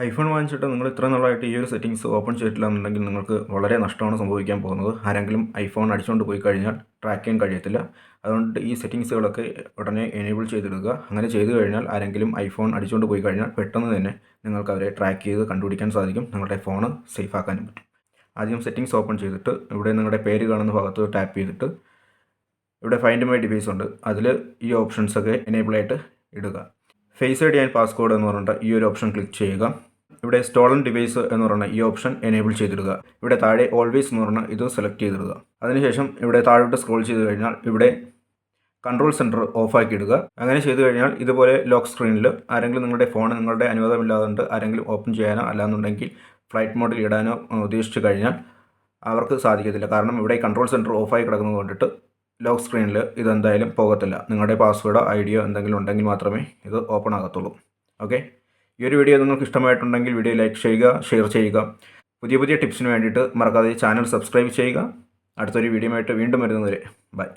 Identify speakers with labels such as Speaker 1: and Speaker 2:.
Speaker 1: IPhone വാങ്ങിച്ചിട്ട് നിങ്ങൾ ഇത്ര നാളായിട്ട് ഈ ഒരു സെറ്റിങ്സ് ഓപ്പൺ ചെയ്തിട്ടില്ല എന്നുണ്ടെങ്കിൽ നിങ്ങൾക്ക് വളരെ നഷ്ടമാണ് സംഭവിക്കാൻ പോകുന്നത്. ആരെങ്കിലും ഐഫോൺ അടിച്ചുകൊണ്ട് പോയി കഴിഞ്ഞാൽ ട്രാക്ക് ചെയ്യാൻ കഴിയത്തില്ല. അതുകൊണ്ട് ഈ സെറ്റിങ്സുകളൊക്കെ ഉടനെ എനേബിൾ ചെയ്തിടുക. അങ്ങനെ ചെയ്തു കഴിഞ്ഞാൽ ആരെങ്കിലും ഐഫോൺ അടിച്ചുകൊണ്ട് പോയി കഴിഞ്ഞാൽ പെട്ടെന്ന് തന്നെ നിങ്ങൾക്ക് അവരെ ട്രാക്ക് ചെയ്ത് കണ്ടുപിടിക്കാൻ സാധിക്കും. നിങ്ങളുടെ ഫോൺ സേഫ് ആക്കാനും പറ്റും. ആദ്യം സെറ്റിങ്സ് ഓപ്പൺ ചെയ്തിട്ട് ഇവിടെ നിങ്ങളുടെ പേര് കാണുന്ന ഭാഗത്ത് ടാപ്പ് ചെയ്തിട്ട് ഇവിടെ ഫൈൻഡ് മൈ ഡിവൈസ് ഉണ്ട്. അതിൽ ഈ ഓപ്ഷൻസൊക്കെ എനേബിൾ ആയിട്ട് ഇടുക. Face I D and password എന്ന് പറഞ്ഞിട്ട് ഈ ഒരു ഓപ്ഷൻ ക്ലിക്ക് ചെയ്യുക. ഇവിടെ സ്റ്റോളൻ ഡിവൈസ് എന്ന് പറഞ്ഞ ഈ ഓപ്ഷൻ എനേബിൾ ചെയ്തിടുക. ഇവിടെ താഴെ ഓൾവേസ് എന്ന് പറഞ്ഞ ഇത് സെലക്ട് ചെയ്തിടുക. അതിനുശേഷം ഇവിടെ താഴോട്ട് സ്ക്രോൾ ചെയ്ത് കഴിഞ്ഞാൽ ഇവിടെ കൺട്രോൾ സെൻറ്റർ ഓഫാക്കി ഇടുക. അങ്ങനെ ചെയ്തു കഴിഞ്ഞാൽ ഇതുപോലെ ലോക്ക് സ്ക്രീനിൽ ആരെങ്കിലും നിങ്ങളുടെ ഫോൺ നിങ്ങളുടെ അനുവാദമില്ലാതെ ആരെങ്കിലും ഓപ്പൺ ചെയ്യാനോ അല്ലാന്നുണ്ടെങ്കിൽ ഫ്ലൈറ്റ് മോഡിൽ ഇടാനോ ഉദ്ദേശിച്ചു കഴിഞ്ഞാൽ അവർക്ക് സാധിക്കത്തില്ല. കാരണം ഇവിടെ കൺട്രോൾ സെൻറ്റർ ഓഫായി കിടക്കുന്നത് കൊണ്ടിട്ട് ലോക്ക് സ്ക്രീനിൽ ഇതെന്തായാലും പോകത്തില്ല. നിങ്ങളുടെ പാസ്വേഡോ ഐഡിയോ എന്തെങ്കിലും ഉണ്ടെങ്കിൽ മാത്രമേ ഇത് ഓപ്പൺ ആകത്തുള്ളൂ. ഓക്കെ, ഈ ഒരു വീഡിയോ നിങ്ങൾക്ക് ഇഷ്ടമായിട്ടുണ്ടെങ്കിൽ വീഡിയോ ലൈക്ക് ചെയ്യുക, ഷെയർ ചെയ്യുക. പുതിയ ടിപ്സിന് വേണ്ടിയിട്ട് മറക്കാതെ ചാനൽ സബ്സ്ക്രൈബ് ചെയ്യുക. അടുത്തൊരു വീഡിയോ ആയിട്ട് വീണ്ടും വരുന്നതുവരെ ബൈ.